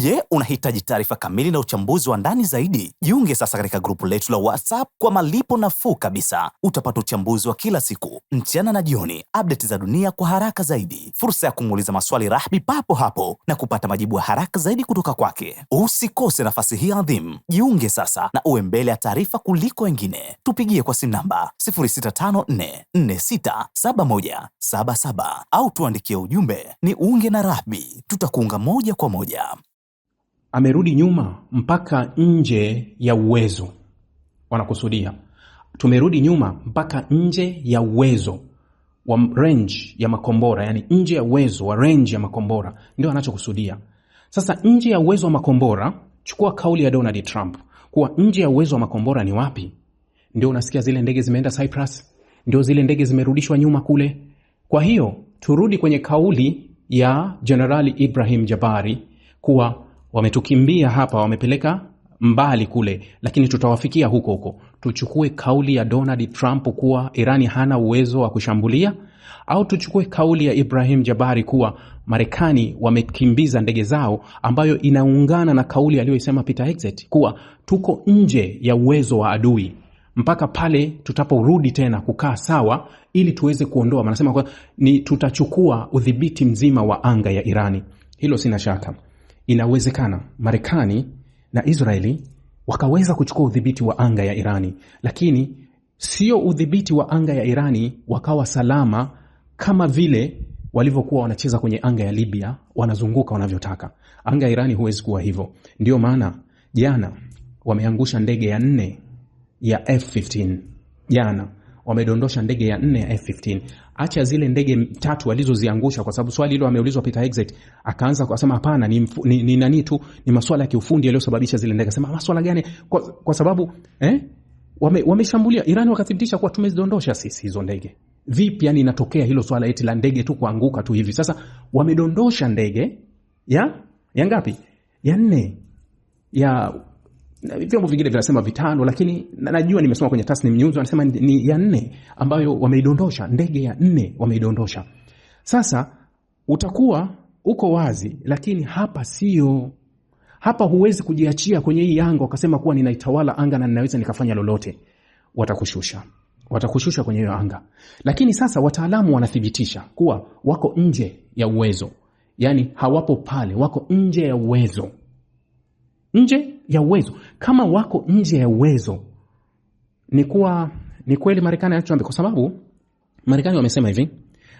Je, unahitaji taarifa kamili na uchambuzi wa ndani zaidi? Jiunge sasa katika grupu letu la WhatsApp kwa malipo nafuu kabisa. Utapata uchambuzi wa kila siku, mchana na jioni, update za dunia kwa haraka zaidi, fursa ya kumuuliza maswali Rahby papo hapo na kupata majibu ya haraka zaidi kutoka kwake. Usikose nafasi hii adhimu. Jiunge sasa na uwe mbele ya taarifa kuliko wengine. Tupigie kwa simu namba 0654467177 au tuandikie ujumbe ni unge na Rahby. Tutakuunga moja kwa moja. Amerudi nyuma mpaka nje ya uwezo. Wanakusudia tumerudi nyuma mpaka nje ya uwezo wa range ya makombora, yani nje ya uwezo wa range ya makombora, ndio anachokusudia. Sasa nje ya uwezo wa makombora, chukua kauli ya Donald Trump kuwa nje ya uwezo wa makombora ni wapi? Ndio unasikia zile ndege zimeenda Cyprus, ndio zile ndege zimerudishwa nyuma kule. Kwa hiyo turudi kwenye kauli ya Generali Ibrahim Jabari kuwa wametukimbia hapa, wamepeleka mbali kule, lakini tutawafikia huko huko. Tuchukue kauli ya Donald Trump kuwa Irani hana uwezo wa kushambulia, au tuchukue kauli ya Ibrahim Jabari kuwa Marekani wamekimbiza ndege zao, ambayo inaungana na kauli aliyosema Peter Hegseth kuwa tuko nje ya uwezo wa adui mpaka pale tutaporudi tena kukaa sawa ili tuweze kuondoa. Wanasema kwa ni tutachukua udhibiti mzima wa anga ya Irani. Hilo sina shaka. Inawezekana Marekani na Israeli wakaweza kuchukua udhibiti wa anga ya Irani, lakini sio udhibiti wa anga ya Irani wakawa salama kama vile walivyokuwa wanacheza kwenye anga ya Libya, wanazunguka wanavyotaka. Anga ya Irani huwezi kuwa hivyo. Ndio maana jana wameangusha ndege ya 4 ya F-15. Jana wamedondosha ndege ya 4 ya F-15. Acha zile ndege 3 walizoziangusha, kwa sababu swali hilo ameulizwa Peter Hegseth, akaanza kusema hapana, ni nani tu, ni masuala ya kiufundi yaliyosababisha zile ndege. Sema masuala gani? Kwa sababu wameshambulia Iran, wakathibitisha kuwa tumezidondosha sisi hizo ndege. Vipi yani inatokea hilo swala eti la ndege tu kuanguka tu hivi? Sasa wamedondosha ndege ya ngapi? Ya 4 ya vyombo vingine vinasema 5, lakini najua nimesoma kwenye Tasnim News wanasema ni ya 4 ambayo wameidondosha. Ndege ya 4 wameidondosha. Sasa utakuwa uko wazi, lakini hapa sio. Hapa huwezi kujiachia kwenye hii anga ukasema kuwa ninaitawala anga na ninaweza nikafanya lolote. Watakushusha kwenye hiyo anga. Lakini sasa wataalamu wanathibitisha kuwa wako nje ya uwezo. Yani hawapo pale, wako nje ya uwezo. Nje ya uwezo. Kama wako nje ya uwezo, ni kweli Marekani anachoambia, kwa sababu Marekani wamesema hivi,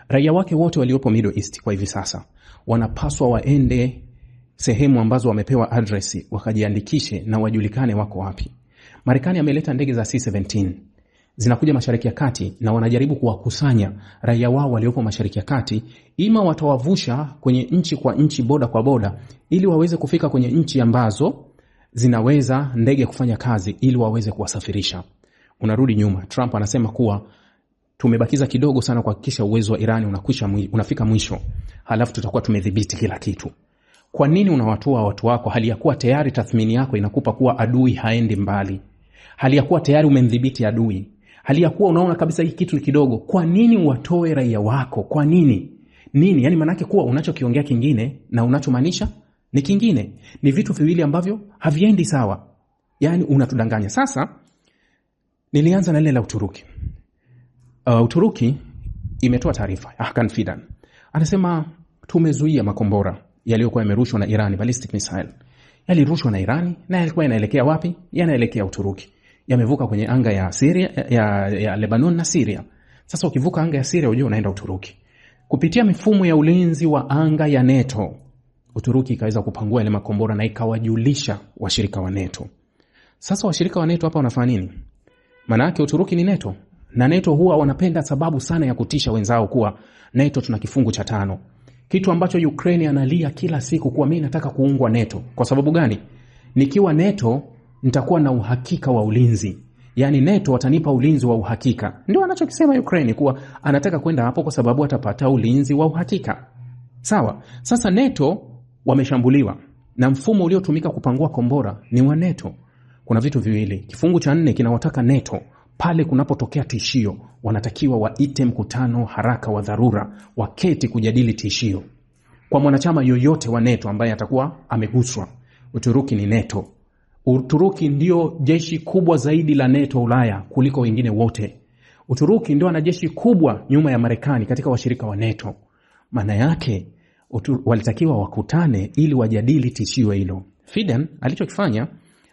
raia wake wote waliopo Middle East kwa hivi sasa wanapaswa waende sehemu ambazo wamepewa address, wakajiandikishe na wajulikane wako wapi. Marekani ameleta ndege za C-17 zinakuja Mashariki ya Kati, na wanajaribu kuwakusanya raia wao waliopo Mashariki ya Kati, ima watawavusha kwenye nchi kwa nchi, boda kwa boda, ili waweze kufika kwenye nchi ambazo zinaweza ndege kufanya kazi, ili waweze kuwasafirisha. Unarudi nyuma. Trump anasema kuwa tumebakiza kidogo sana kuhakikisha uwezo wa Irani unafika mwisho, halafu tutakuwa tumedhibiti kila kitu. Kwa nini unawatoa watu wako hali ya kuwa tayari tathmini yako inakupa kuwa adui haendi mbali? Hali ya kuwa tayari umemdhibiti adui, hali ya kuwa unaona kabisa hiki kitu ni kidogo. Kwa nini watoe raia wako? Kwa nini? Yani manake kuwa unachokiongea kingine na unachomaanisha ni kingine. Ni vitu viwili ambavyo haviendi sawa. Yani unatudanganya. Sasa nilianza na ile la Uturuki. Uturuki imetoa taarifa. Hakan Fidan anasema tumezuia makombora yaliyokuwa yamerushwa na Irani, ballistic missile. Yalirushwa na Irani na yalikuwa yanaelekea wapi? Yanaelekea Uturuki. Yamevuka kwenye anga ya Syria, ya Lebanon na Syria. Sasa ukivuka anga ya Syria unajua unaenda Uturuki. Kupitia mifumo ya ulinzi wa anga ya NATO, Uturuki ikaweza kupangua ile makombora na ikawajulisha washirika wa NATO. Sasa washirika wa NATO hapa wanafanya nini? Maana yake Uturuki ni NATO, na NATO huwa wanapenda sababu sana ya kutisha wenzao kuwa NATO tuna kifungu cha 5. Kitu ambacho Ukraine analia kila siku kuwa mimi nataka kuungwa NATO. Kwa sababu gani? Nikiwa NATO nitakuwa na uhakika wa ulinzi. Yani NATO watanipa ulinzi wa uhakika. Ndio anachokisema Ukraine kuwa anataka kwenda hapo kwa sababu atapata ulinzi wa uhakika. Sawa. Sasa NATO wameshambuliwa na mfumo uliotumika kupangua kombora ni wa NATO. Kuna vitu viwili. Kifungu cha 4 kinawataka NATO pale kunapotokea tishio wanatakiwa waite mkutano haraka wa dharura, waketi kujadili tishio. kwa mwanachama yoyote wa NATO ambaye atakuwa ameguswa. Uturuki ni NATO. Uturuki ndio jeshi kubwa zaidi la NATO Ulaya kuliko wengine wote. Uturuki ndio ana jeshi kubwa nyuma ya Marekani katika washirika wa NATO. Maana yake walitakiwa wakutane ili wajadili tishio hilo. Fidan alichokifanya,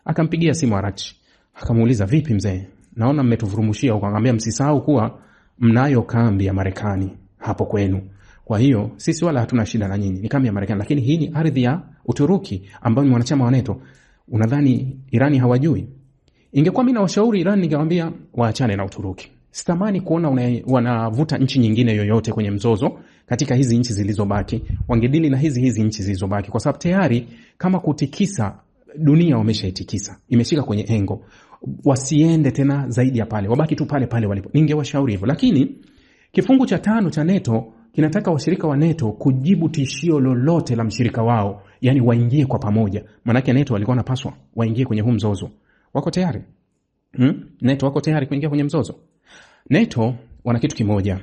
akampigia simu Araghchi. Akamuuliza, vipi mzee? Naona mmetuvurumushia. Akamwambia, msisahau kuwa mnayo kambi ya Marekani hapo kwenu. Kwa hiyo sisi wala hatuna shida na nyinyi, ni kambi ya Marekani, lakini hii ni ardhi ya Uturuki ambayo ni mwanachama wa NATO. Unadhani Irani hawajui? Ingekuwa mimi na washauri Irani, ningewaambia waachane na Uturuki. Sitamani kuona wanavuta nchi nyingine yoyote kwenye mzozo katika hizi nchi zilizobaki. Wangedili na hizi nchi zilizobaki, kwa sababu tayari kama kutikisa dunia wameshaitikisa, imeshika kwenye engo. Wasiende tena zaidi ya pale, wabaki tu pale pale walipo. Ningewashauri hivyo. Lakini kifungu cha 5 cha NATO kinataka washirika wa NATO kujibu tishio lolote la mshirika wao, yani waingie kwa pamoja. Maana yake NATO walikuwa wanapaswa waingie kwenye huu mzozo. Wako tayari? NATO wako tayari kuingia kwenye mzozo. NATO wana kitu kimoja,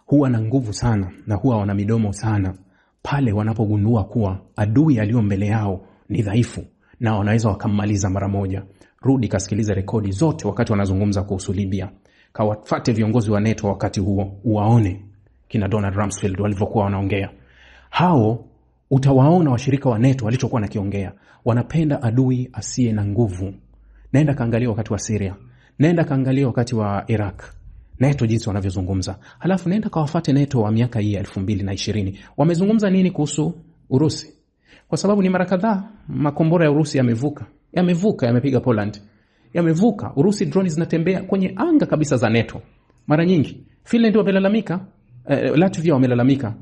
huwa na nguvu sana na huwa wana midomo sana pale wanapogundua kuwa adui aliyo mbele yao ni dhaifu na wanaweza wakammaliza mara moja. Rudi kasikiliza rekodi zote wakati wanazungumza kuhusu Libya. Kawafuate viongozi wa NATO wakati huo, uwaone kina Donald Rumsfeld walivyokuwa wanaongea. Hao utawaona washirika wa NATO walichokuwa nakiongea. Wanapenda adui asiye na nguvu. Naenda kaangalia wakati wa Syria. Naenda kaangalia wakati wa Iraq. NATO jinsi wanavyozungumza. Halafu naenda kawafuate NATO wa miaka hii 2020. Wamezungumza nini kuhusu Urusi? Kwa sababu ni mara kadhaa makombora ya Urusi yamepiga Poland. Yamevuka. Urusi drone zinatembea kwenye anga kabisa za NATO. Mara nyingi. Finland wamelalamika, Latvia wamelalamika,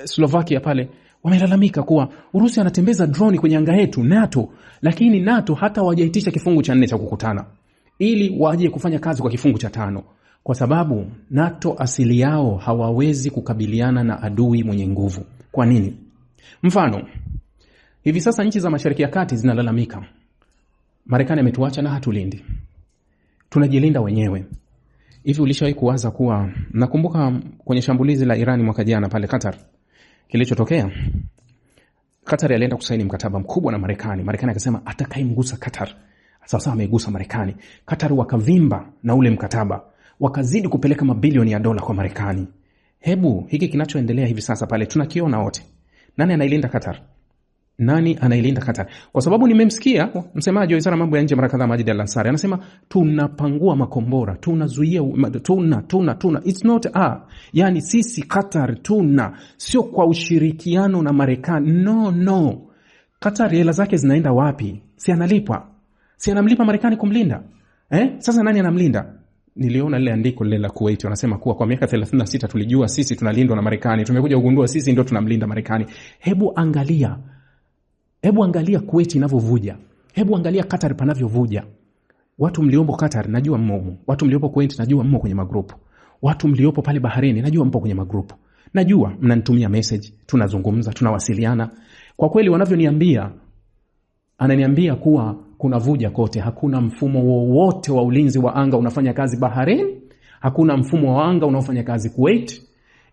Slovakia pale wamelalamika kuwa Urusi anatembeza drone kwenye anga yetu NATO. Lakini NATO hata hawajaitisha kifungu cha 4 cha kukutana ili waje kufanya kazi kwa kifungu cha 5, kwa sababu NATO asili yao hawawezi kukabiliana na adui mwenye nguvu. Kwa nini? Mfano, hivi sasa nchi za Mashariki ya Kati zinalalamika, Marekani ametuacha na hatulindi, tunajilinda wenyewe. Hivi ulishawahi kuwaza kuwa, nakumbuka kwenye shambulizi la Irani mwaka jana pale Qatar, kilichotokea Qatar alienda kusaini mkataba mkubwa na Marekani. Marekani akasema atakayemgusa Qatar sasa amegusa Marekani. Qatar wakavimba na ule mkataba, wakazidi kupeleka mabilioni ya dola kwa Marekani. Hebu hiki kinachoendelea hivi sasa pale tunakiona wote. Nani anailinda Qatar? Nani anailinda Qatar? Kwa sababu nimemsikia msemaji wa Wizara mambo ya nje mara kadhaa, Majid Al-Ansari, anasema tunapangua makombora, tunazuia, tuna it's not yani sisi Qatar sio kwa ushirikiano na Marekani. No. Qatar hela zake zinaenda wapi? Si analipwa. Si anamlipa Marekani kumlinda? Sasa nani anamlinda? Niliona lile andiko lile la Kuwait, wanasema kuwa kwa miaka 36 tulijua sisi tunalindwa na Marekani, tumekuja kugundua sisi ndio tunamlinda Marekani. Hebu angalia Kuwait inavyovuja. Hebu angalia Qatar panavyovuja. Watu mliopo Qatar najua mmo. Watu mliopo Kuwait najua mmo kwenye magrupu. Watu mliopo pale Bahrain najua mpo kwenye magrupu. Najua mnanitumia message, tunazungumza, tunawasiliana. Kwa kweli wanavyoniambia, ananiambia kuwa kuna vuja kote. Hakuna mfumo wowote wa ulinzi wa anga unafanya kazi Bahrain. Hakuna mfumo wa anga unaofanya kazi Kuwait.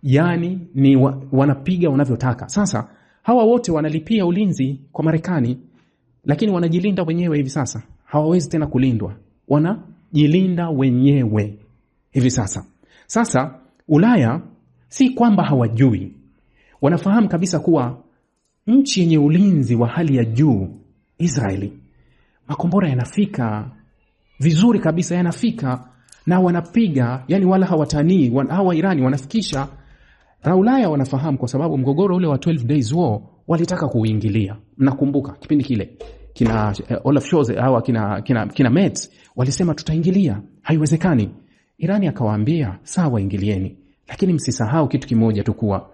Yani ni wanapiga wanavyotaka. Sasa hawa wote wanalipia ulinzi kwa Marekani, lakini wanajilinda wenyewe hivi sasa. Hawawezi tena kulindwa. Wanajilinda wenyewe hivi sasa. Sasa Ulaya si kwamba hawajui. Wanafahamu kabisa kuwa nchi yenye ulinzi wa hali ya juu, Israeli, makombora yanafika vizuri kabisa, yanafika na wanapiga, yani wala hawatanii. Hawa Irani wanafikisha. Ulaya wanafahamu, kwa sababu mgogoro ule wa 12 days war walitaka kuingilia. Mnakumbuka kipindi kile kina Olaf Scholz hawa kina Metz walisema tutaingilia, haiwezekani. Irani akawaambia sawa, ingilieni, lakini msisahau kitu kimoja tu, kuwa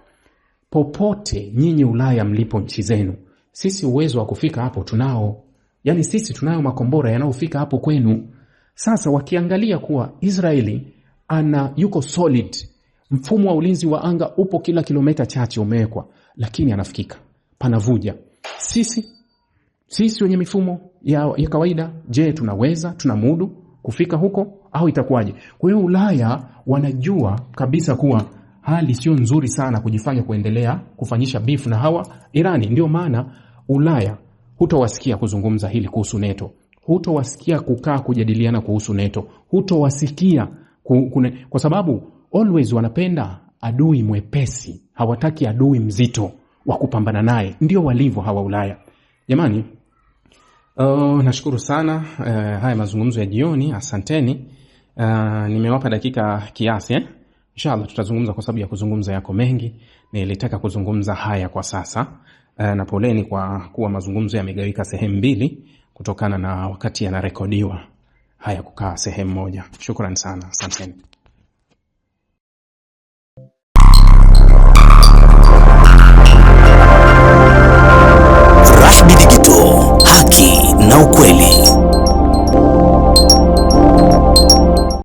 popote nyinyi Ulaya mlipo nchi zenu, sisi uwezo wa kufika hapo tunao. Yani sisi tunayo makombora yanayofika hapo kwenu. Sasa wakiangalia kuwa Israeli yuko solid, mfumo wa ulinzi wa anga upo kila kilomita chache umewekwa, lakini anafikika, panavuja. Sisi wenye mifumo ya kawaida, je, tunamudu kufika huko au itakuwaje? Kwa hiyo Ulaya wanajua kabisa kuwa hali sio nzuri sana kujifanya kuendelea kufanyisha beef na hawa Irani. Ndio maana Ulaya hutowasikia kuzungumza hili kuhusu NATO, hutowasikia kukaa kujadiliana kuhusu NATO, hutowasikia kwa sababu always wanapenda adui mwepesi, hawataki adui mzito wa kupambana naye. Ndio walivyo hawa Ulaya. Jamani, nashukuru sana haya mazungumzo ya jioni, asanteni. Nimewapa dakika kiasi inshallah tutazungumza kwa sababu ya kuzungumza yako mengi. Nilitaka kuzungumza haya kwa sasa, na poleni kwa kuwa mazungumzo yamegawika sehemu mbili kutokana na wakati yanarekodiwa haya kukaa sehemu moja. Shukrani sana, asanteni.